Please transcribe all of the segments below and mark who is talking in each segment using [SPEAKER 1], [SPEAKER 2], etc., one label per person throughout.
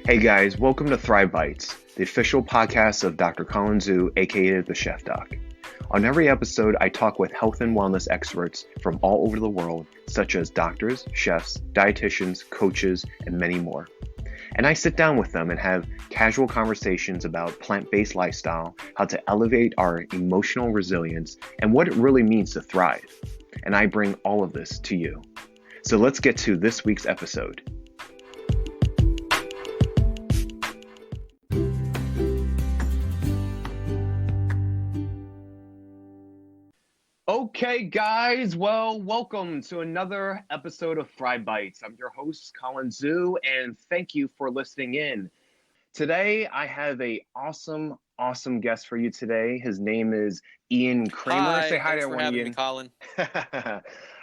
[SPEAKER 1] Hey guys, welcome to Thrive Bites, the official podcast of Dr. Colin Zhu, aka the Chef Doc. On every episode, I talk with health and wellness experts from all over the world, such as doctors, chefs, dietitians, coaches, and many more. And I sit down with them and have casual conversations about plant-based lifestyle, how to elevate our emotional resilience, and what it really means to thrive. And I bring all of this to you. So let's get to this week's episode. Okay, guys, well, welcome to another episode of Thrive Bites. I'm your host, Colin Zhu, and thank you for listening in. Today, I have a awesome guest for you today. His name is Ian Cramer.
[SPEAKER 2] Hi,
[SPEAKER 1] Say hi to
[SPEAKER 2] thanks for
[SPEAKER 1] everyone,
[SPEAKER 2] having
[SPEAKER 1] Ian.
[SPEAKER 2] me, Colin.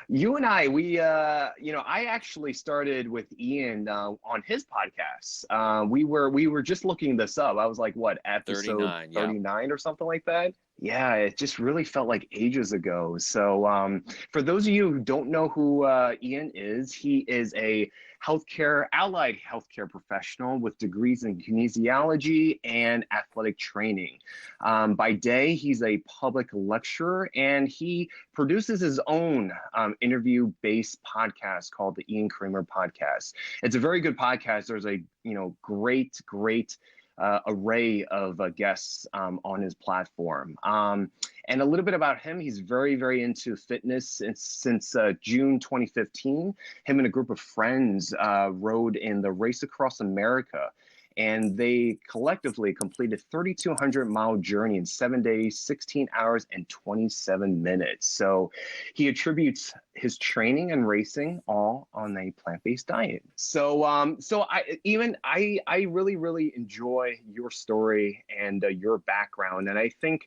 [SPEAKER 1] You and I, I actually started with Ian on his podcast. We were just looking this up. I was like, what, episode 39 or something like that? Yeah, it just really felt like ages ago. So for those of you who don't know who Ian is, he is a allied healthcare professional with degrees in kinesiology and athletic training. By day, he's a public lecturer, and he produces his own interview-based podcast called the Ian Cramer Podcast. It's a very good podcast. There's a great array of guests on his platform. And a little bit about him, he's very into fitness since June 2015. Him and a group of friends rode in the Race Across America, and they collectively completed 3,200-mile journey in 7 days, 16 hours, and 27 minutes. So he attributes his training and racing all on a plant-based diet. So I really enjoy your story and your background. And I think,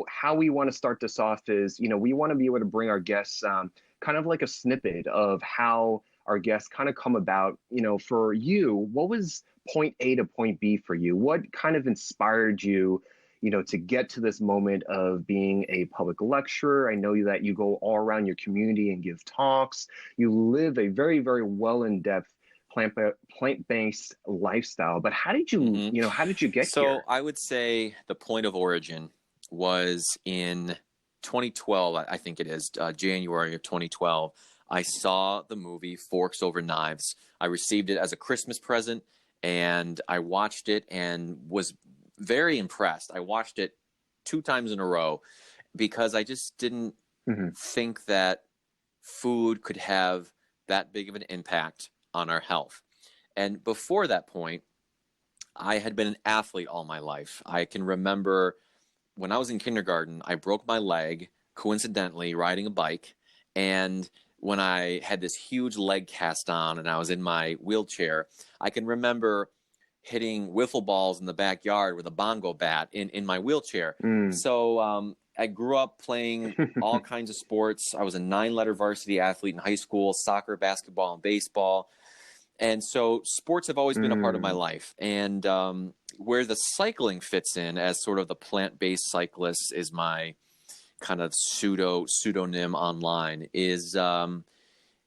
[SPEAKER 1] how we want to start this off is, we want to be able to bring our guests kind of like a snippet of how our guests kind of come about. For you, what was point A to point B for you? What kind of inspired you, to get to this moment of being a public lecturer? I know that you go all around your community and give talks. You live a very well in-depth plant-based lifestyle. But how did you, how did you get here?
[SPEAKER 2] So I would say the point of origin was in 2012, I think it is, January of 2012. I saw the movie Forks Over Knives. I received it as a Christmas present, and I watched it and was very impressed. I watched it 2 times in a row because I just didn't think that food could have that big of an impact on our health. And before that point, I had been an athlete all my life. I can remember when I was in kindergarten, I broke my leg, coincidentally, riding a bike. And when I had this huge leg cast on and I was in my wheelchair, I can remember hitting wiffle balls in the backyard with a bongo bat in my wheelchair. So I grew up playing all kinds of sports. I was a 9-letter varsity athlete in high school: soccer, basketball, and baseball. And so sports have always been a part of my life. And where the cycling fits in as sort of the plant-based cyclist is my kind of pseudonym online is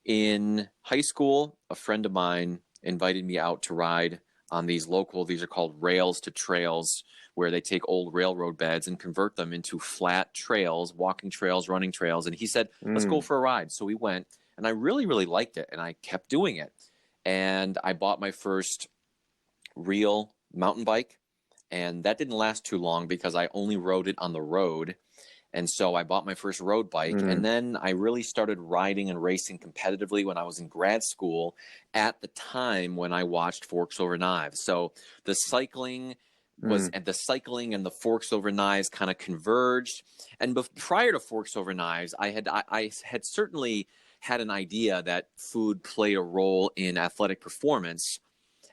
[SPEAKER 2] in high school, a friend of mine invited me out to ride on these are called rails to trails, where they take old railroad beds and convert them into flat trails, walking trails, running trails. And he said, let's go for a ride. So we went, and I really liked it, and I kept doing it. And I bought my first real mountain bike, and that didn't last too long because I only rode it on the road. And so I bought my first road bike, and then I really started riding and racing competitively when I was in grad school at the time when I watched Forks Over Knives. So the cycling and the Forks Over Knives kind of converged. And prior to Forks Over Knives, I had certainly had an idea that food played a role in athletic performance.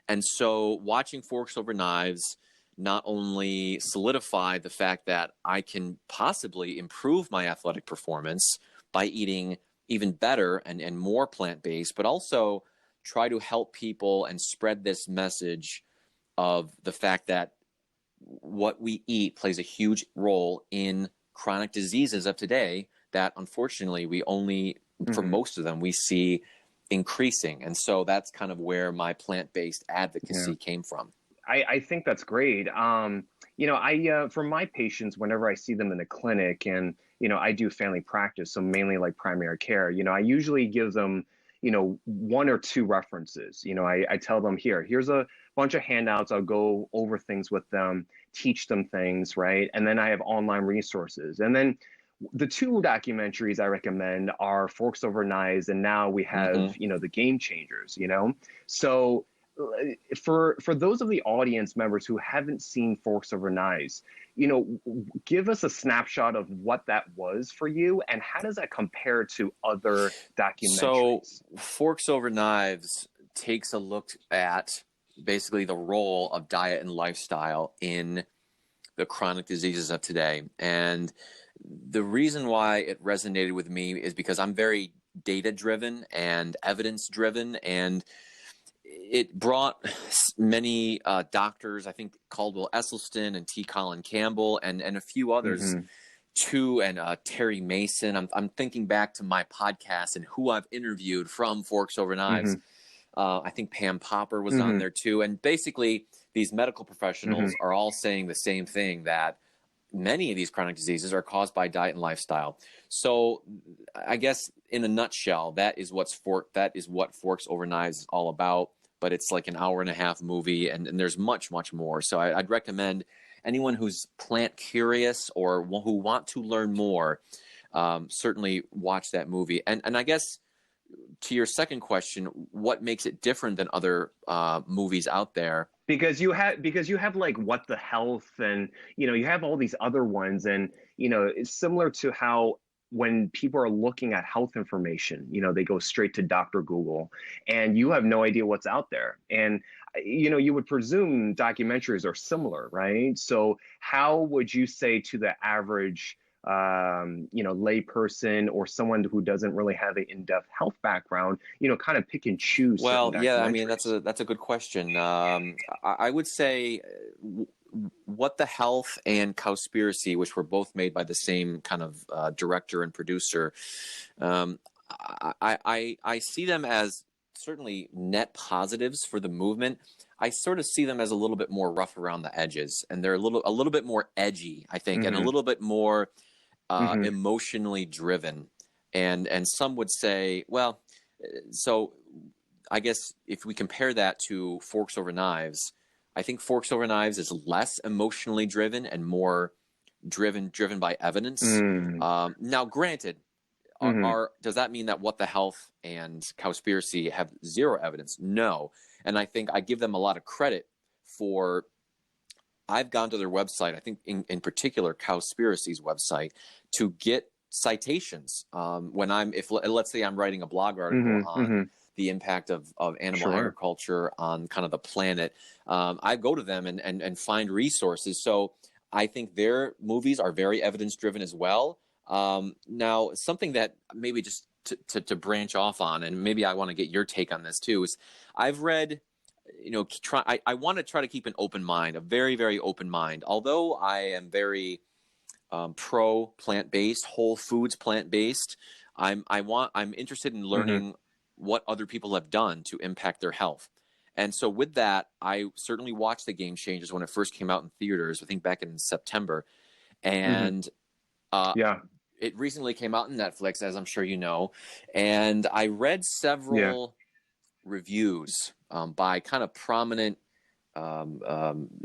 [SPEAKER 2] And so watching Forks Over Knives not only solidified the fact that I can possibly improve my athletic performance by eating even better and more plant-based, but also try to help people and spread this message of the fact that what we eat plays a huge role in chronic diseases of today that unfortunately we only, for most of them, we see increasing. And so that's kind of where my plant-based advocacy came from.
[SPEAKER 1] I think that's great. For my patients, whenever I see them in the clinic, and, I do family practice, so mainly like primary care, I usually give them, one or two references. I tell them, here's a bunch of handouts. I'll go over things with them, teach them things, right? And then I have online resources. And then the two documentaries I recommend are Forks Over Knives, and now we have, the Game Changers, So for those of the audience members who haven't seen Forks Over Knives, give us a snapshot of what that was for you, and how does that compare to other documentaries?
[SPEAKER 2] So Forks Over Knives takes a look at basically the role of diet and lifestyle in the chronic diseases of today. And the reason why it resonated with me is because I'm very data-driven and evidence-driven, and it brought many doctors, I think Caldwell Esselstyn and T. Colin Campbell and a few others too, and Terry Mason. I'm thinking back to my podcast and who I've interviewed from Forks Over Knives. I think Pam Popper was on there too. And basically these medical professionals are all saying the same thing, that many of these chronic diseases are caused by diet and lifestyle. So I guess in a nutshell, that is what Forks Over Knives is all about. But it's like an hour-and-a-half movie, and there's much, much more. So I'd recommend anyone who's plant curious or who want to learn more, certainly watch that movie. And I guess to your second question, what makes it different than other movies out there?
[SPEAKER 1] Because you have like What the Health, and you have all these other ones, and it's similar to how when people are looking at health information, they go straight to Dr. Google, and you have no idea what's out there. And you would presume documentaries are similar, right? So how would you say to the average lay person or someone who doesn't really have an in-depth health background, kind of pick and choose?
[SPEAKER 2] Well, yeah, I mean, that's a good question. I would say What the Health and Cowspiracy, which were both made by the same kind of director and producer, I see them as certainly net positives for the movement. I sort of see them as a little bit more rough around the edges, and they're a little bit more edgy, I think, and a little bit more emotionally driven. And some would say, well, so I guess if we compare that to Forks Over Knives, I think Forks Over Knives is less emotionally driven and more driven by evidence. Now, granted, does that mean that What the Health and Cowspiracy have zero evidence? No. And I think I give them a lot of credit for, I've gone to their website, I think in particular Cowspiracy's website, to get citations if let's say I'm writing a blog article on the impact of animal agriculture on kind of the planet. I go to them and find resources. So I think their movies are very evidence-driven as well. Now, something that maybe just to branch off on, and maybe I want to get your take on this too, is I've read, I want to try to keep an open mind, a very, very open mind. Although I am very pro plant-based, whole foods plant-based, I'm interested in learning what other people have done to impact their health. And so with that, I certainly watched The Game Changers when it first came out in theaters, I think back in September. And it recently came out on Netflix, as I'm sure you know. And I read several reviews by kind of prominent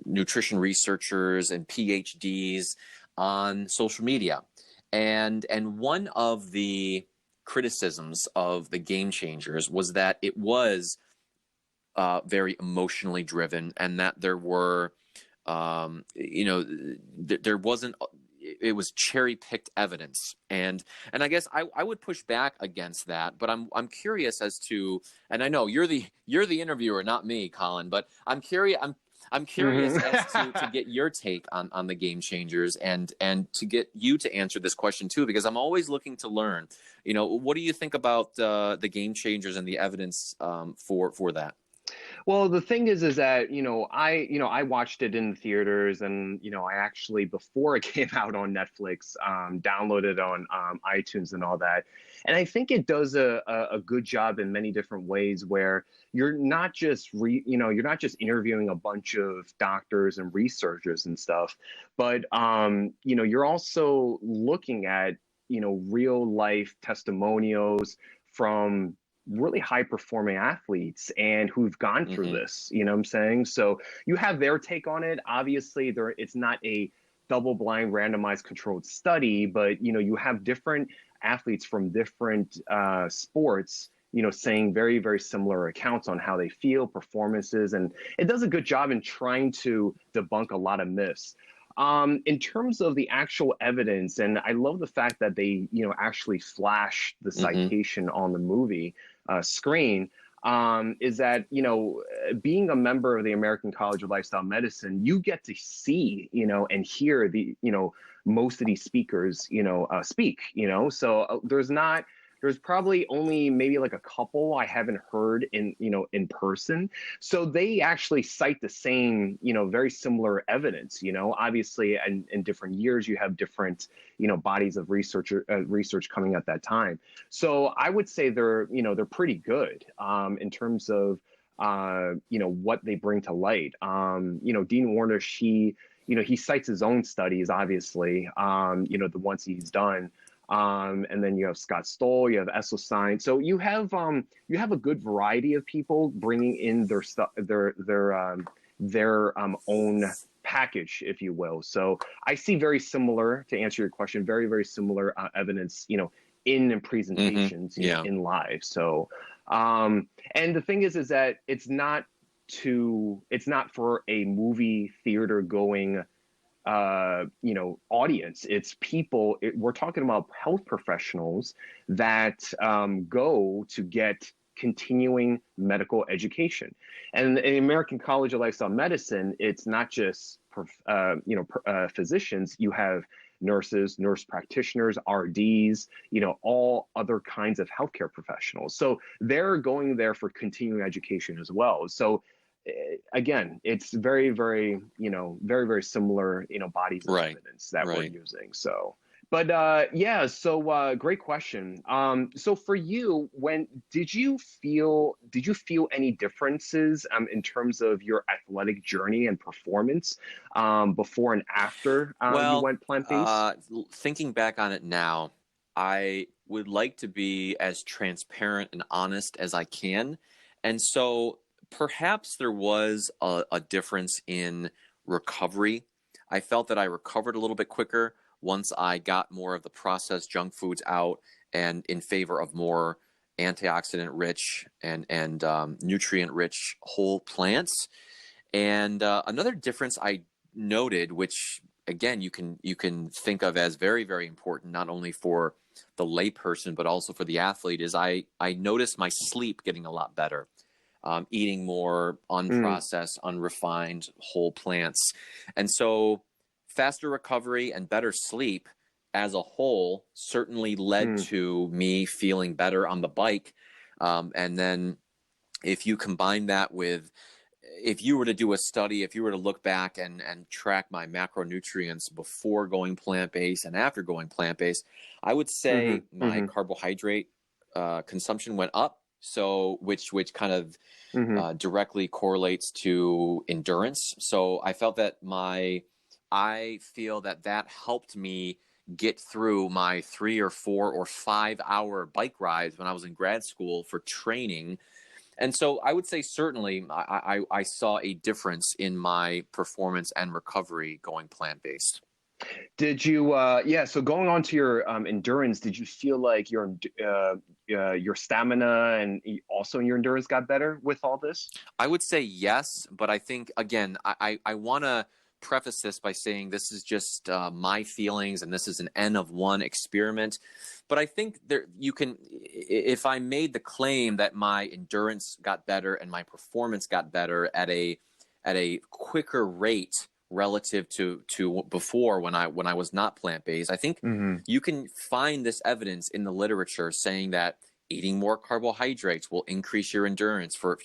[SPEAKER 2] nutrition researchers and PhDs on social media. And one of the criticisms of The Game Changers was that it was very emotionally driven, and that there were, there wasn't, it was cherry-picked evidence. And I guess I would push back against that, but I'm curious as to, and I know you're the interviewer, not me, Colin, but I'm curious as to get your take on The Game Changers, and to get you to answer this question too, because I'm always looking to learn. What do you think about The Game Changers and the evidence for that?
[SPEAKER 1] Well, the thing is that, I watched it in the theaters, and, I actually, before it came out on Netflix, downloaded on iTunes and all that. And I think it does a good job in many different ways, where you're not just you're not just interviewing a bunch of doctors and researchers and stuff, but, you're also looking at, real life testimonials from really high performing athletes and who've gone through this, you know what I'm saying? So you have their take on it. Obviously, it's not a double blind randomized controlled study, but you have different athletes from different sports, saying very, very similar accounts on how they feel, performances, and it does a good job in trying to debunk a lot of myths. In terms of the actual evidence, and I love the fact that they, actually flash the citation on the movie screen, is that, being a member of the American College of Lifestyle Medicine, you get to see, and hear the, most of these speakers, speak, so there's probably only maybe like a couple I haven't heard in person. So they actually cite the same, very similar evidence, obviously in different years, you have different, bodies of research coming at that time. So I would say they're pretty good in terms of, what they bring to light. Dean Warner, he cites his own studies, obviously, the ones he's done. And then you have Scott Stoll, you have Esselstein. So you have a good variety of people bringing in their stuff, their own package, if you will. So I see very similar, to answer your question, very, very similar evidence, in presentations, in live. So, and the thing is that it's not for a movie theater going audience. It's people, we're talking about health professionals that go to get continuing medical education. And in the American College of Lifestyle Medicine, it's not just physicians. You have nurses, nurse practitioners, RDs, all other kinds of healthcare professionals. So they're going there for continuing education as well. So again, it's very, very, very, very similar, bodies of evidence that we're using. So, but so great question. So for you, did you feel any differences in terms of your athletic journey and performance before and after you went plant-based?
[SPEAKER 2] Thinking back on it now, I would like to be as transparent and honest as I can. And so perhaps there was a difference in recovery. I felt that I recovered a little bit quicker once I got more of the processed junk foods out and in favor of more antioxidant-rich and nutrient-rich whole plants. And another difference I noted, which again you can think of as very, very important, not only for the layperson but also for the athlete, is I noticed my sleep getting a lot better. Eating more unprocessed, unrefined whole plants. And so faster recovery and better sleep as a whole certainly led to me feeling better on the bike. And then if you combine that with, if you were to do a study, if you were to look back and track my macronutrients before going plant-based and after going plant-based, I would say my carbohydrate consumption went up. So which kind of directly correlates to endurance. So I felt that I feel that helped me get through my 3 or 4 or 5 hour bike rides when I was in grad school for training. And so I would say certainly I saw a difference in my performance and recovery going plant-based.
[SPEAKER 1] Did you, so going on to your endurance, did you feel like your stamina and also your endurance got better with all this?
[SPEAKER 2] I would say yes, but I think, again, I want to preface this by saying this is just my feelings and this is an N of 1 experiment. But I think if I made the claim that my endurance got better and my performance got better at a quicker rate relative to before when I was not plant-based, I think you can find this evidence in the literature saying that eating more carbohydrates will increase your endurance for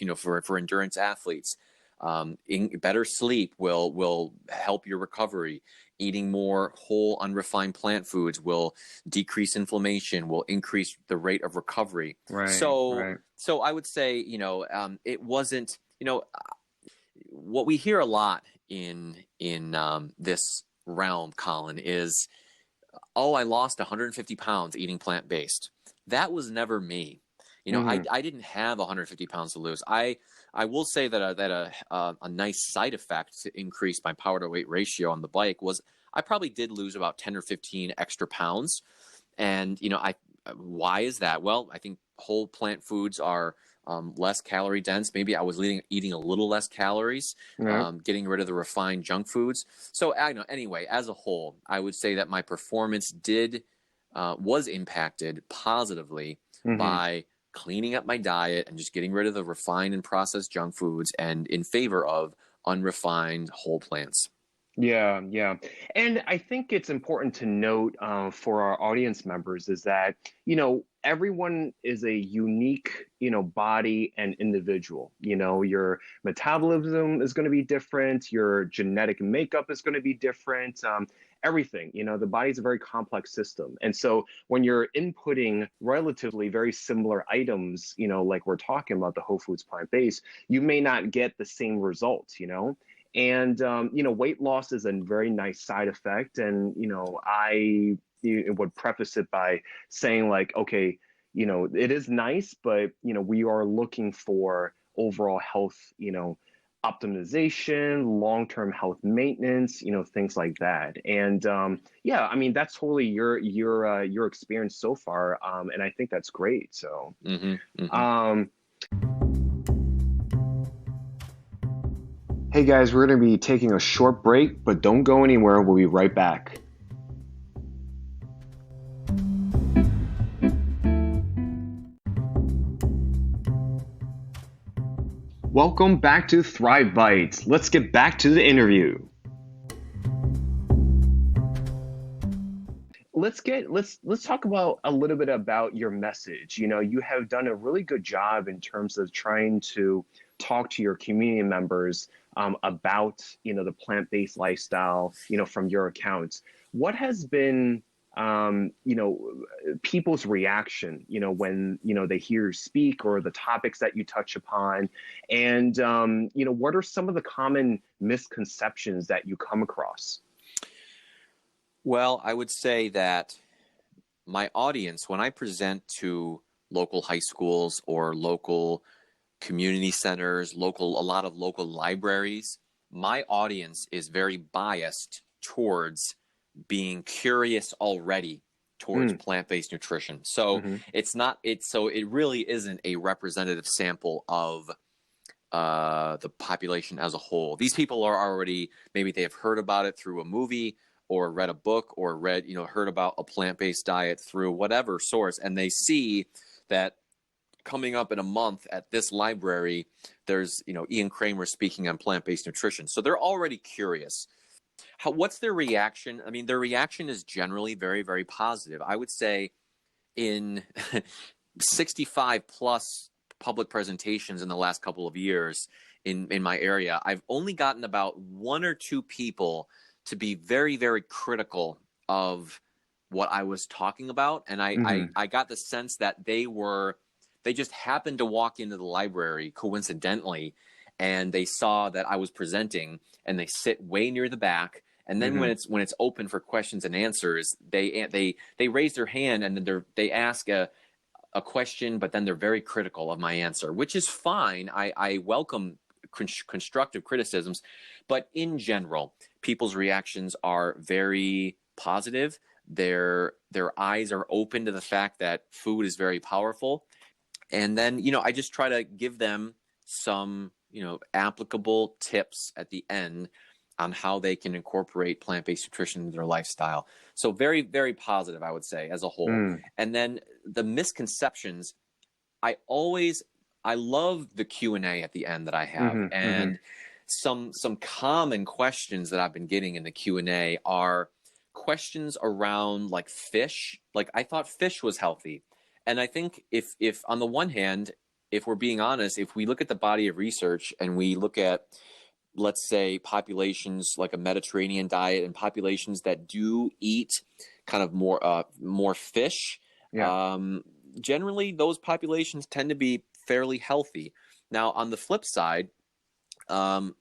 [SPEAKER 2] endurance athletes. Better sleep will help your recovery. Eating more whole, unrefined plant foods will decrease inflammation, will increase the rate of recovery.
[SPEAKER 1] Right.
[SPEAKER 2] So I would say, it wasn't, what we hear a lot in this realm, Colin, is, oh, I lost 150 pounds eating plant-based. That was never me. I didn't have 150 pounds to lose. I will say that a nice side effect to increase my power to weight ratio on the bike was I probably did lose about 10 or 15 extra pounds. And, why is that? Well, I think whole plant foods are less calorie dense. Maybe I was eating a little less calories, getting rid of the refined junk foods. So anyway, as a whole, I would say that my performance was impacted positively by cleaning up my diet and just getting rid of the refined and processed junk foods and in favor of unrefined whole plants.
[SPEAKER 1] Yeah. And I think it's important to note for our audience members is that, everyone is a unique, body and individual. Your metabolism is going to be different. Your genetic makeup is going to be different. Everything, the body is a very complex system. And so when you're inputting relatively very similar items, like we're talking about the whole foods plant-based, you may not get the same results, And, weight loss is a very nice side effect. And, I would preface it by saying like, okay, it is nice, but, we are looking for overall health, optimization, long-term health maintenance, things like that. And that's totally your experience so far. And I think that's great. So, hey guys, we're going to be taking a short break, but don't go anywhere. We'll be right back. Welcome back to Thrive Bites. Let's get back to the interview. Let's talk about a little bit about your message. You have done a really good job in terms of trying to talk to your community members about, the plant-based lifestyle, from your accounts. What has been, people's reaction, when, they hear you speak or the topics that you touch upon? And, what are some of the common misconceptions that you come across?
[SPEAKER 2] Well, I would say that my audience, when I present to local high schools or local community centers, a lot of local libraries, my audience is very biased towards being curious already towards plant-based nutrition. So it really isn't a representative sample of the population as a whole. These people are already, maybe they have heard about it through a movie or read a book or heard about a plant-based diet through whatever source. And they see that coming up in a month at this library, there's, Ian Cramer speaking on plant-based nutrition. So they're already curious. What's their reaction? I mean, their reaction is generally very, very positive. I would say in 65 plus public presentations in the last couple of years in my area, I've only gotten about 1 or 2 people to be very, very critical of what I was talking about. And I got the sense that they just happened to walk into the library coincidentally, and they saw that I was presenting, and they sit way near the back. And then when it's open for questions and answers, they raise their hand, and then they ask a question, but then they're very critical of my answer, which is fine. I welcome constructive criticisms, but in general, people's reactions are very positive. Their eyes are open to the fact that food is very powerful. And then, I just try to give them some, applicable tips at the end on how they can incorporate plant-based nutrition into their lifestyle. So very, very positive, I would say, as a whole. And then the misconceptions, I love the Q&A at the end that I have. And some common questions that I've been getting in the Q&A are questions around like fish. Like, I thought fish was healthy. And I think if on the one hand, if we're being honest, if we look at the body of research and we look at, let's say, populations like a Mediterranean diet and populations that do eat kind of more fish, generally those populations tend to be fairly healthy. Now, on the flip side, I've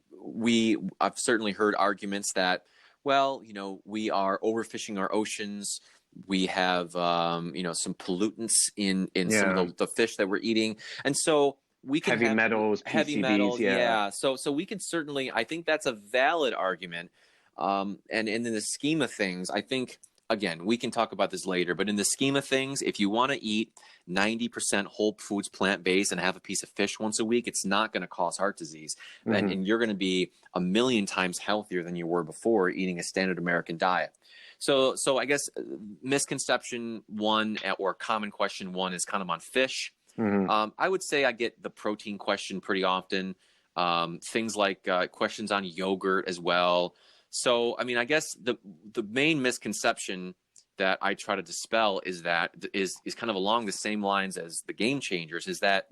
[SPEAKER 2] certainly heard arguments that, well, we are overfishing our oceans. We have, some pollutants in some of the fish that we're eating. And so we can
[SPEAKER 1] have metals,
[SPEAKER 2] heavy
[SPEAKER 1] PCBs,
[SPEAKER 2] metals. Yeah. So we can certainly, I think that's a valid argument. And in the scheme of things, I think, again, we can talk about this later, but in the scheme of things, if you want to eat 90% whole foods, plant-based, and have a piece of fish once a week, it's not going to cause heart disease. And you're going to be 1,000,000 times healthier than you were before eating a standard American diet. So I guess misconception one, or common question one, is kind of on fish. I would say I get the protein question pretty often. Things like questions on yogurt as well. So, I mean, I guess the main misconception that I try to dispel is kind of along the same lines as the game changers, is that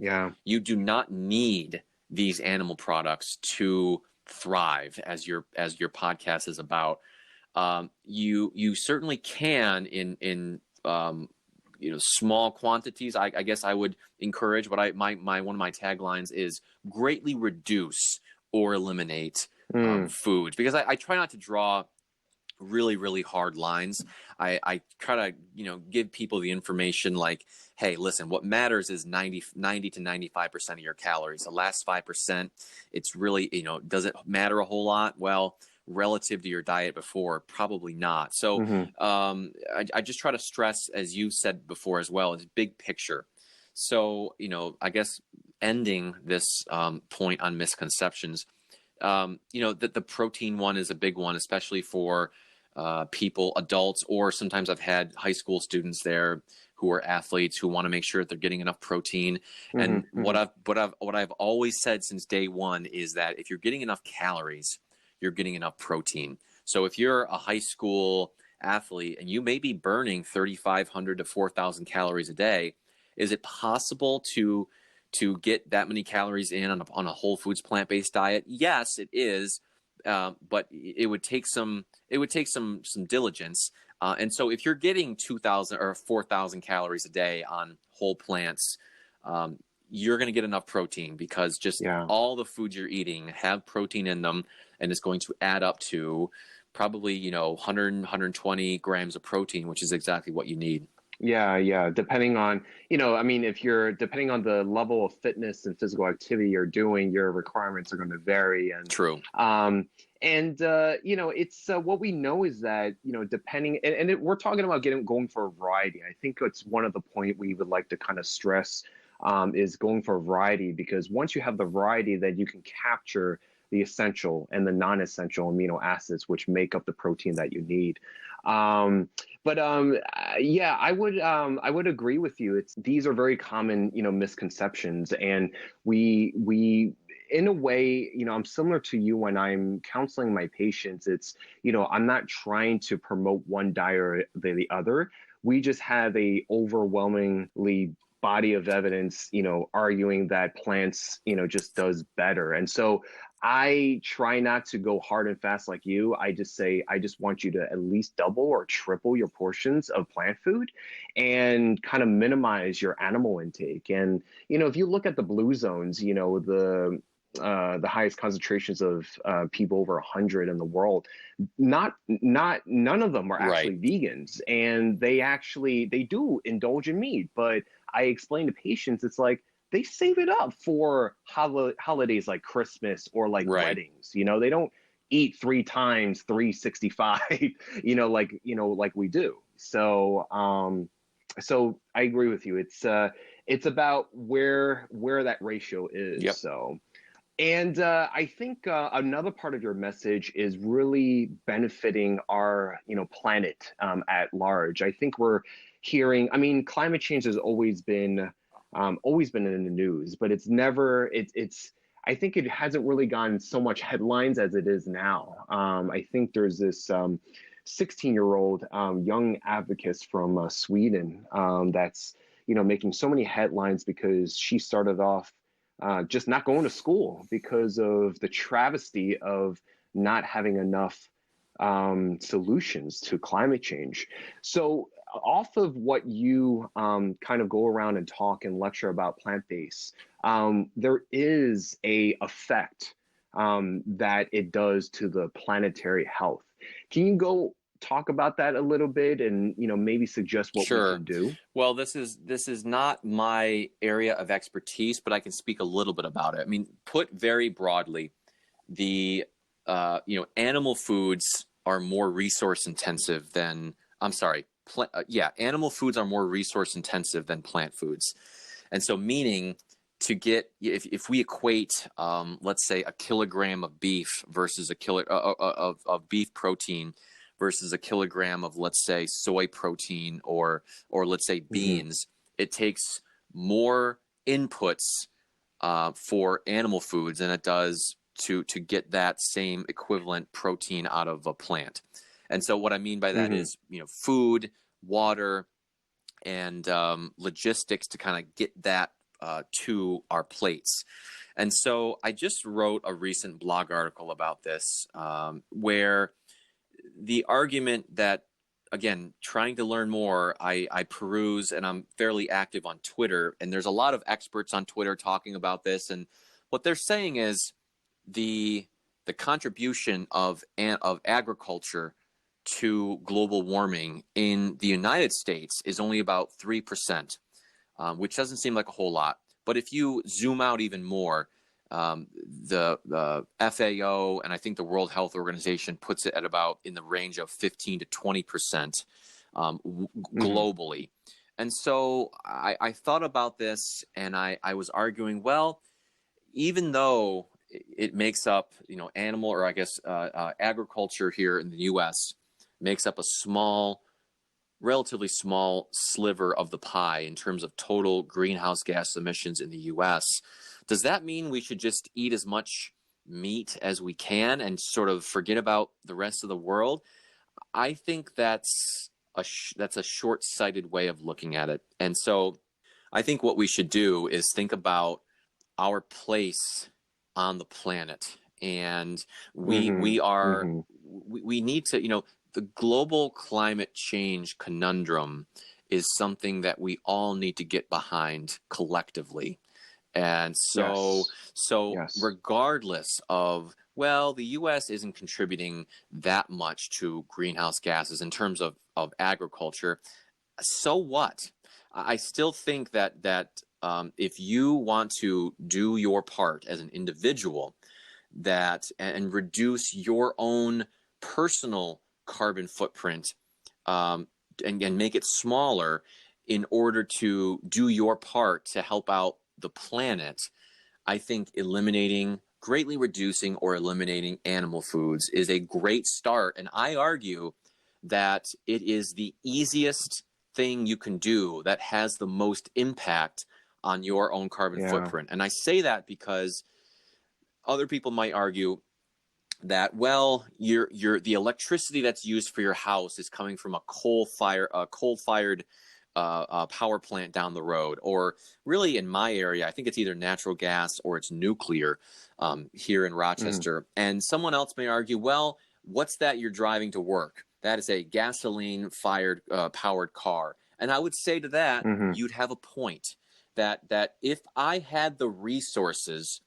[SPEAKER 2] you do not need these animal products to thrive, as your podcast is about. You certainly can in small quantities. I guess I would encourage one of my taglines is greatly reduce or eliminate foods, because I try not to draw really, really hard lines. I try to, give people the information like, hey, listen, what matters is 90 to 95% of your calories. The last 5%, it's really, does it matter a whole lot? Well, relative to your diet before, probably not. So I just try to stress, as you said before as well, is big picture. So, I guess ending this point on misconceptions, that the protein one is a big one, especially for people, adults, or sometimes I've had high school students there who are athletes who want to make sure that they're getting enough protein. And what I've always said since day one is that if you're getting enough calories, you're getting enough protein. So if you're a high school athlete and you may be burning 3,500 to 4,000 calories a day, is it possible to get that many calories in on a whole foods plant-based diet? Yes, it is, but it would take some diligence. And so if you're getting 2,000 or 4,000 calories a day on whole plants, you're going to get enough protein, because just all the foods you're eating have protein in them, and it's going to add up to probably 100, 120 grams of protein, which is exactly what you need.
[SPEAKER 1] Yeah. Depending on, depending on the level of fitness and physical activity you're doing, your requirements are going to vary. And
[SPEAKER 2] true.
[SPEAKER 1] It's what we know is that, depending, we're talking about going for a variety. I think it's one of the point we would like to kind of stress is going for variety, because once you have the variety, then you can capture the essential and the non-essential amino acids which make up the protein that you need. I would agree with you. These are very common, misconceptions, and we in a way, I'm similar to you when I'm counseling my patients. It's, I'm not trying to promote one diet or the other. We just have a overwhelmingly body of evidence, arguing that plants, just does better. And so I try not to go hard and fast like you. I just say, I just want you to at least double or triple your portions of plant food and kind of minimize your animal intake. And, if you look at the blue zones, the highest concentrations of people over 100 in the world, none of them are actually vegans, and they do indulge in meat. But I explain to patients, it's like they save it up for holidays like Christmas or like weddings. They don't eat 3 times 365, like we do. So I agree with you. It's about where that ratio is.
[SPEAKER 2] Yep.
[SPEAKER 1] So. And I think another part of your message is really benefiting our, planet at large. I think we're hearing, climate change has always been in the news, but I think it hasn't really gotten so much headlines as it is now. I think there's this 16-year-old young advocate from Sweden that's making so many headlines because she started off just not going to school because of the travesty of not having enough solutions to climate change. So off of what you kind of go around and talk and lecture about plant-based, there is a effect that it does to the planetary health. Can you go talk about that a little bit and maybe suggest what we can do?
[SPEAKER 2] Well, this is not my area of expertise, but I can speak a little bit about it. I mean, put very broadly, the animal foods are more resource intensive than animal foods are more resource intensive than plant foods. And so meaning to get, if we equate, let's say a kilogram of beef versus a kilo of beef protein versus a kilogram of, let's say, soy protein or let's say beans, it takes more inputs for animal foods than it does to get that same equivalent protein out of a plant. And so what I mean by that is, food, water, and logistics to kind of get that to our plates. And so I just wrote a recent blog article about this, where the argument that, again, trying to learn more, I peruse, and I'm fairly active on Twitter, and there's a lot of experts on Twitter talking about this, and what they're saying is the contribution of agriculture to global warming in the United States is only about 3%, which doesn't seem like a whole lot. But if you zoom out even more, the FAO and I think the World Health Organization puts it at about in the range of 15 to 20% globally. And so I thought about this, and I was arguing, well, even though it makes up, animal, or I guess agriculture here in the U.S. makes up a relatively small sliver of the pie in terms of total greenhouse gas emissions in the U.S., does that mean we should just eat as much meat as we can and sort of forget about the rest of the world? I think that's a short-sighted way of looking at it. And so I think what we should do is think about our place on the planet. And we need to, the global climate change conundrum is something that we all need to get behind collectively. And so regardless of, well, the U.S. isn't contributing that much to greenhouse gases in terms of agriculture, so what? I still think that if you want to do your part as an individual, and reduce your own personal carbon footprint, and make it smaller in order to do your part to help out the planet, I think greatly reducing or eliminating animal foods is a great start. And I argue that it is the easiest thing you can do that has the most impact on your own carbon footprint. And I say that because other people might argue that, well, the electricity that's used for your house is coming from a coal-fired power plant down the road, or really in my area, I think it's either natural gas or it's nuclear here in Rochester. And someone else may argue, well, what's that you're driving to work? That is a gasoline-fired powered car. And I would say to that, you'd have a point that if I had the resources,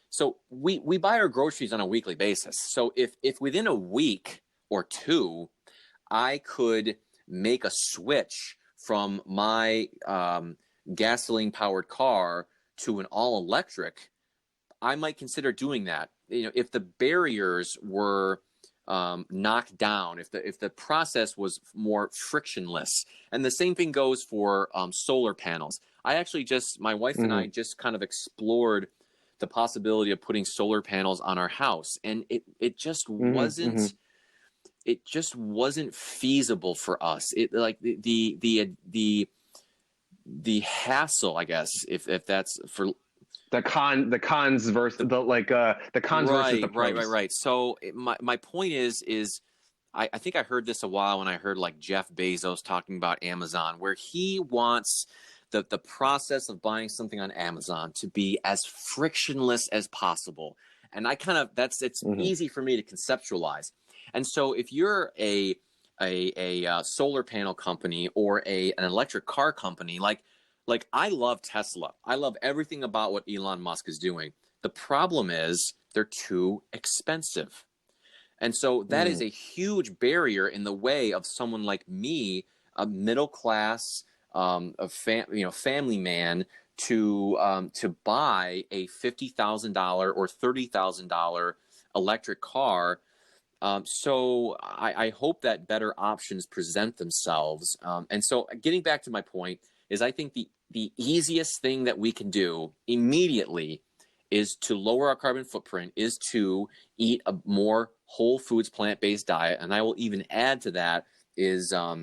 [SPEAKER 2] so we buy our groceries on a weekly basis. So if within a week or two, I could make a switch from my gasoline-powered car to an all-electric, I might consider doing that. If the barriers were knocked down, if the process was more frictionless, and the same thing goes for solar panels. I actually my wife and I just kind of explored the possibility of putting solar panels on our house, and it just wasn't. It just wasn't feasible for us. It like the hassle, I guess, if that's for
[SPEAKER 1] the cons versus the cons versus the pros.
[SPEAKER 2] Right. So my point is I think I heard this a while when I heard like Jeff Bezos talking about Amazon, where he wants the process of buying something on Amazon to be as frictionless as possible. And I kind of, it's easy for me to conceptualize. And so if you're a solar panel company or an electric car company, like I love Tesla. I love everything about what Elon Musk is doing. The problem is they're too expensive. And so that is a huge barrier in the way of someone like me, a middle class, family man, to buy a $50,000 or $30,000 electric car. So I hope that better options present themselves. And so getting back to my point is, I think the easiest thing that we can do immediately is to lower our carbon footprint, is to eat a more whole foods, plant-based diet. And I will even add to that is, I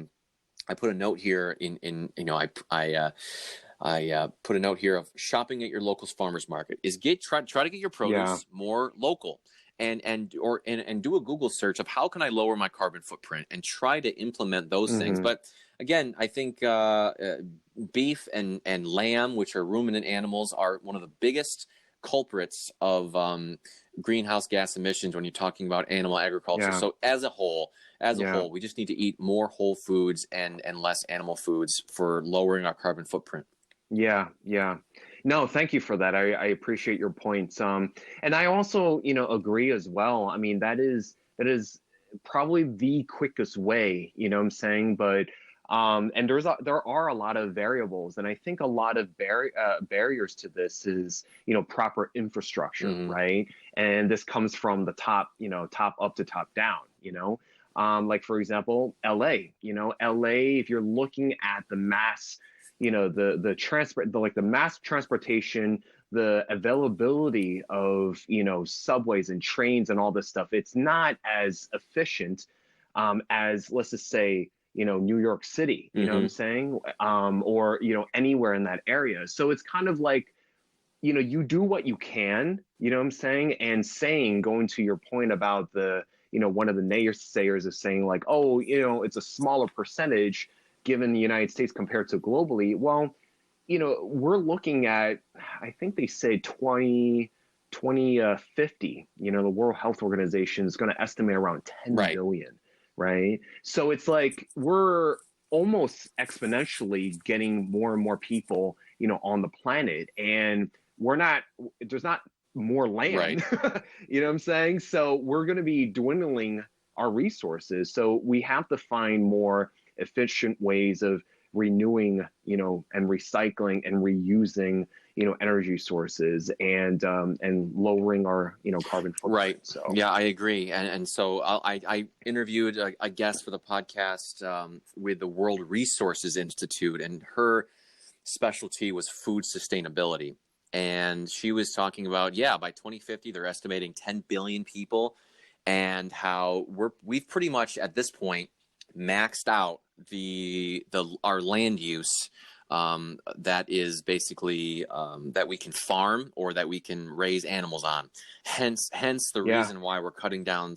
[SPEAKER 2] put a note here I put a note here of shopping at your local farmer's market, is try to get your produce more local, and do a Google search of how can I lower my carbon footprint, and try to implement those things. But again, I think beef and lamb, which are ruminant animals, are one of the biggest culprits of greenhouse gas emissions when you're talking about animal agriculture. So as a whole, we just need to eat more whole foods and less animal foods for lowering our carbon footprint.
[SPEAKER 1] Yeah. No, thank you for that. I appreciate your points. And I also, agree as well. I mean, that is probably the quickest way, you know what I'm saying? But and there are a lot of variables, and I think a lot of barriers to this is, proper infrastructure, right? And this comes from the top, top up to top down, like for example, LA, if you're looking at the mass, the mass transportation, the availability of, subways and trains and all this stuff, it's not as efficient as, let's just say, New York City, you know what I'm saying? Or, anywhere in that area. So it's kind of like, you do what you can, you know what I'm saying? And going to your point about the, one of the naysayers is saying like, oh, it's a smaller percentage given the United States compared to globally. Well, we're looking at, I think they say 2050, the World Health Organization is going to estimate around 10 billion. Right. So it's like we're almost exponentially getting more and more people, on the planet, and there's not more land, you know what I'm saying? So we're going to be dwindling our resources. So we have to find more efficient ways of renewing, and recycling and reusing, energy sources, and lowering our, carbon footprint.
[SPEAKER 2] Right.
[SPEAKER 1] So
[SPEAKER 2] yeah, I agree. And so I interviewed a guest for the podcast with the World Resources Institute, and her specialty was food sustainability. And she was talking about, by 2050, they're estimating 10 billion people, and how we've pretty much at this point maxed out our land use, that is basically that we can farm or that we can raise animals on. Hence the reason why we're cutting down,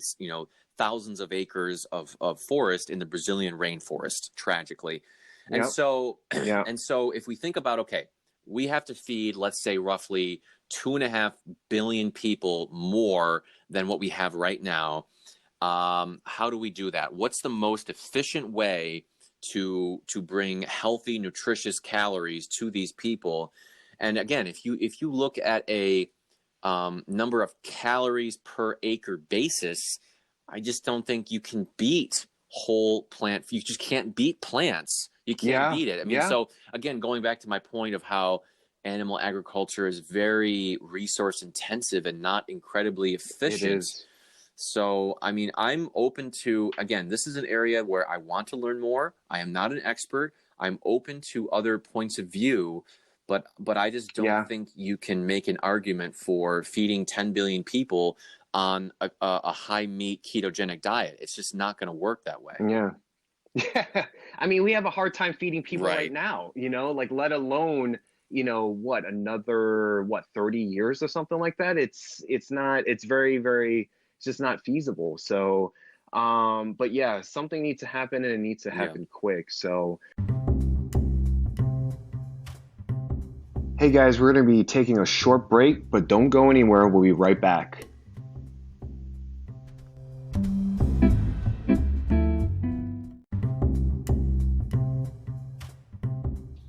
[SPEAKER 2] thousands of acres of forest in the Brazilian rainforest, tragically. And so if we think about, okay, we have to feed, let's say, roughly 2.5 billion people more than what we have right now. How do we do that? What's the most efficient way to bring healthy, nutritious calories to these people? And again, if you look at a number of calories per acre basis, I just don't think you can beat whole plant. You just can't beat plants. You can't beat it. I mean, so again, going back to my point of how animal agriculture is very resource intensive and not incredibly efficient.
[SPEAKER 1] It is.
[SPEAKER 2] So, I mean, I'm open to, again, this is an area where I want to learn more. I am not an expert. I'm open to other points of view, but I just don't think you can make an argument for feeding 10 billion people on a high meat ketogenic diet. It's just not going to work that way.
[SPEAKER 1] Yeah. I mean, we have a hard time feeding people right now, let alone, another 30 years or something like that. It's very, very, it's just not feasible. So, but yeah, something needs to happen, and it needs to happen quick. So. Hey guys, we're going to be taking a short break, but don't go anywhere. We'll be right back.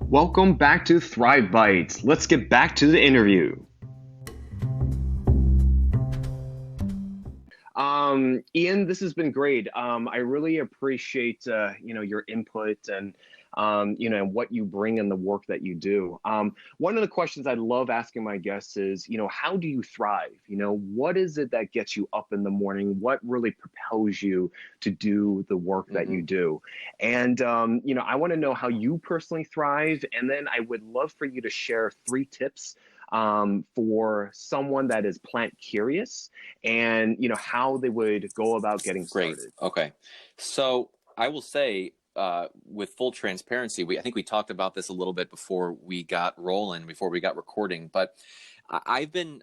[SPEAKER 1] Welcome back to Thrive Bites. Let's get back to the interview. Ian, this has been great. I really appreciate your input and what you bring in the work that you do. One of the questions I love asking my guests is, how do you thrive? What is it that gets you up in the morning? What really propels you to do the work that you do? And I want to know how you personally thrive, and then I would love for you to share 3 tips for someone that is plant curious, and how they would go about getting started.
[SPEAKER 2] Great. Okay. So I will say, with full transparency, I think we talked about this a little bit before we got rolling, before we got recording, but I've been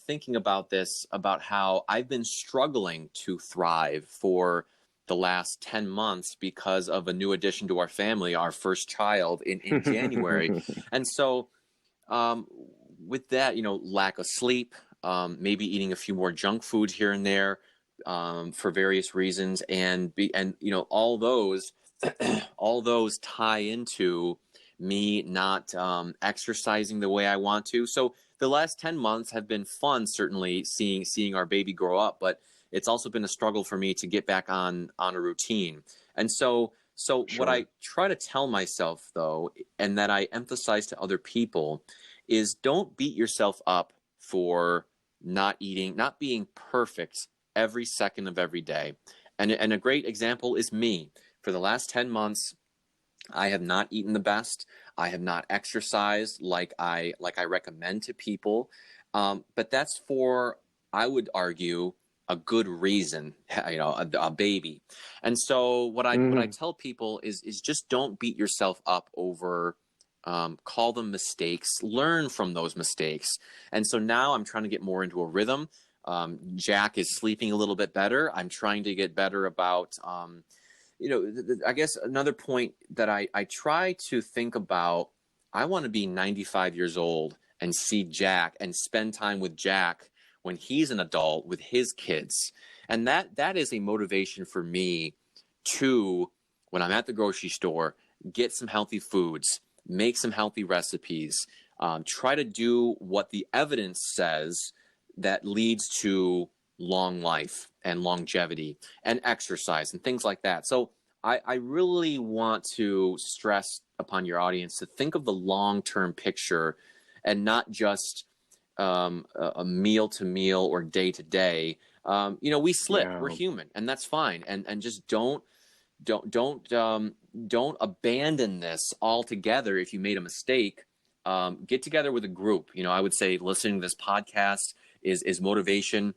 [SPEAKER 2] thinking about this, about how I've been struggling to thrive for the last 10 months because of a new addition to our family, our first child in January. And so, with that, lack of sleep, maybe eating a few more junk foods here and there, for various reasons, and all those all those tie into me not exercising the way I want to. So the last 10 months have been fun, certainly seeing our baby grow up, but it's also been a struggle for me to get back on a routine. And so sure. What I try to tell myself, though, and that I emphasize to other people, is don't beat yourself up for not being perfect every second of every day. And a great example is me. For the last 10 months, I have not eaten the best. I have not exercised like I recommend to people. But that's for, I would argue, a good reason, a baby. And so what I tell people is just don't beat yourself up over, call them mistakes, learn from those mistakes. And so now I'm trying to get more into a rhythm. Jack is sleeping a little bit better. I'm trying to get better about, I guess another point that I try to think about, I want to be 95 years old and see Jack and spend time with Jack when he's an adult with his kids. And that is a motivation for me to, when I'm at the grocery store, get some healthy foods, make some healthy recipes, try to do what the evidence says that leads to long life and longevity and exercise and things like that. So I really want to stress upon your audience to think of the long-term picture and not just a meal to meal or day to day. We slip, we're human, and that's fine. And just don't abandon this altogether. If you made a mistake, get together with a group. I would say listening to this podcast is motivation.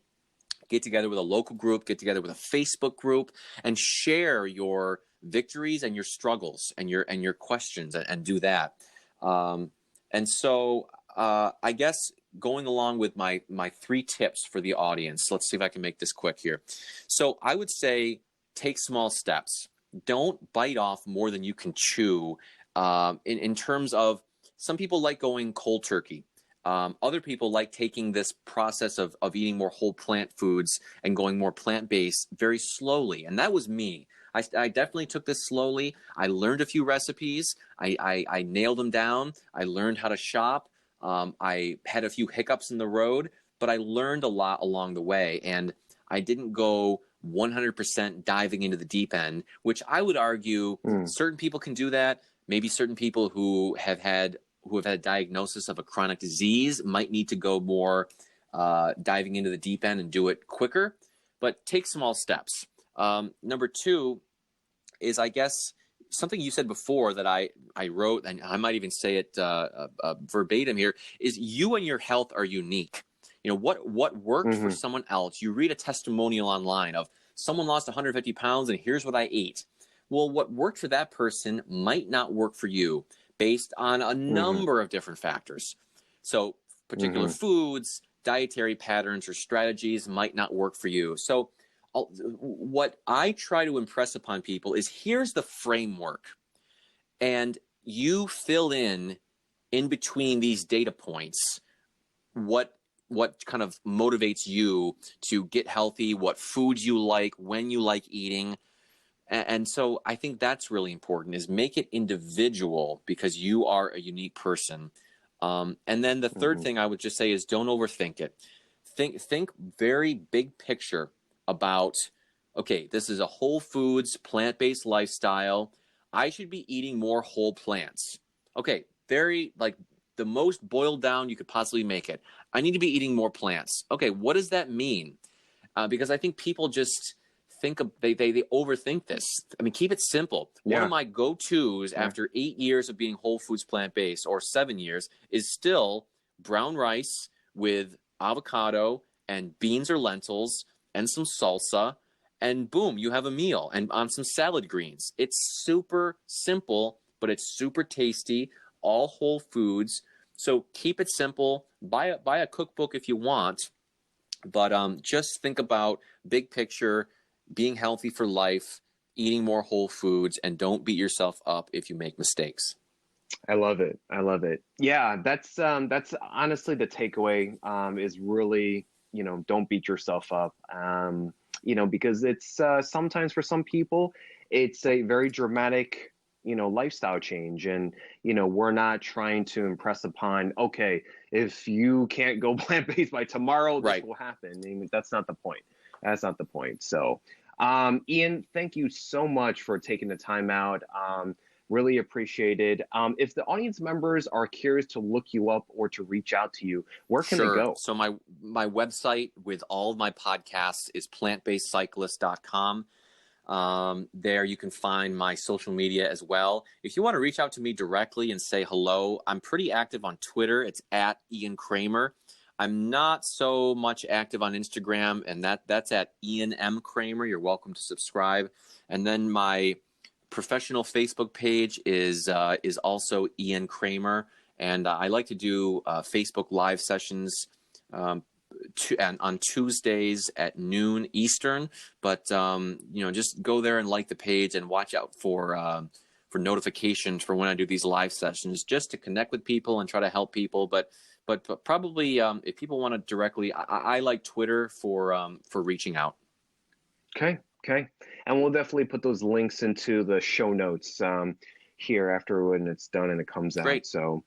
[SPEAKER 2] Get together with a local group, get together with a Facebook group, and share your victories and your struggles and your questions, and do that. And so I guess going along with my 3 tips for the audience, let's see if I can make this quick here. So I would say take small steps. Don't bite off more than you can chew, in terms of, some people like going cold turkey. Other people like taking this process of eating more whole plant foods and going more plant-based very slowly. And that was me. I definitely took this slowly. I learned a few recipes. I nailed them down. I learned how to shop. I had a few hiccups in the road, but I learned a lot along the way. And I didn't go 100% diving into the deep end, which I would argue certain people can do that. Maybe certain people who have had a diagnosis of a chronic disease might need to go more diving into the deep end and do it quicker, but take small steps. Number 2 is, I guess, something you said before that I wrote, and I might even say it verbatim here, is you and your health are unique. What worked for someone else. You read a testimonial online of someone lost 150 pounds and here's what I ate. Well, what worked for that person might not work for you, based on a number of different factors. So particular foods, dietary patterns, or strategies might not work for you. So what I try to impress upon people is, here's the framework, and you fill in in between these data points, what kind of motivates you to get healthy, what foods you like, when you like eating. And so I think that's really important, is make it individual, because you are a unique person. And then the third thing I would just say is don't overthink it. Think very big picture about, okay, this is a whole foods, plant-based lifestyle. I should be eating more whole plants. Okay, very, like, the most boiled down you could possibly make it. I need to be eating more plants. Okay, what does that mean? Because I think people just think they overthink this. I mean, keep it simple. One of my go-tos after 8 years of being whole foods plant-based, or 7 years, is still brown rice with avocado and beans or lentils and some salsa, and boom, you have a meal, and on some salad greens. It's super simple, but it's super tasty, all whole foods. So keep it simple. Buy a cookbook if you want, but just think about big picture, being healthy for life, eating more whole foods, and don't beat yourself up if you make mistakes.
[SPEAKER 1] I love it. I love it. Yeah, that's honestly the takeaway, is really, don't beat yourself up. Because it's sometimes for some people, it's a very dramatic, lifestyle change. And, we're not trying to impress upon, okay, if you can't go plant-based by tomorrow, this will happen. I mean, that's not the point. That's not the point. So, Ian, thank you so much for taking the time out. Really appreciate it. If the audience members are curious to look you up or to reach out to you, where can they go?
[SPEAKER 2] So my website with all of my podcasts is plantbasedcyclist.com. There you can find my social media as well. If you want to reach out to me directly and say hello, I'm pretty active on Twitter. It's at Ian Cramer. I'm not so much active on Instagram, and that's at Ian M. Cramer. You're welcome to subscribe. And then my professional Facebook page is also Ian Cramer, and I like to do Facebook live sessions on Tuesdays at noon Eastern. But just go there and like the page and watch out for notifications for when I do these live sessions, just to connect with people and try to help people. But probably if people want to directly, I like Twitter for reaching out.
[SPEAKER 1] Okay. And we'll definitely put those links into the show notes here after when it's done and it comes out.
[SPEAKER 2] Great.
[SPEAKER 1] So,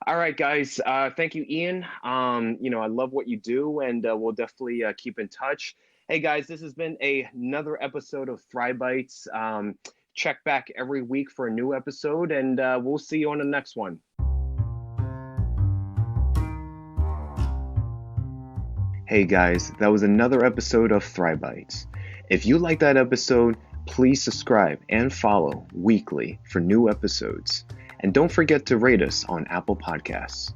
[SPEAKER 1] all right, guys. Thank you, Ian. I love what you do, and we'll definitely keep in touch. Hey, guys, this has been another episode of Thrive Bites. Check back every week for a new episode, and we'll see you on the next one. Hey, guys, that was another episode of Thrive Bites. If you like that episode, please subscribe and follow weekly for new episodes. And don't forget to rate us on Apple Podcasts.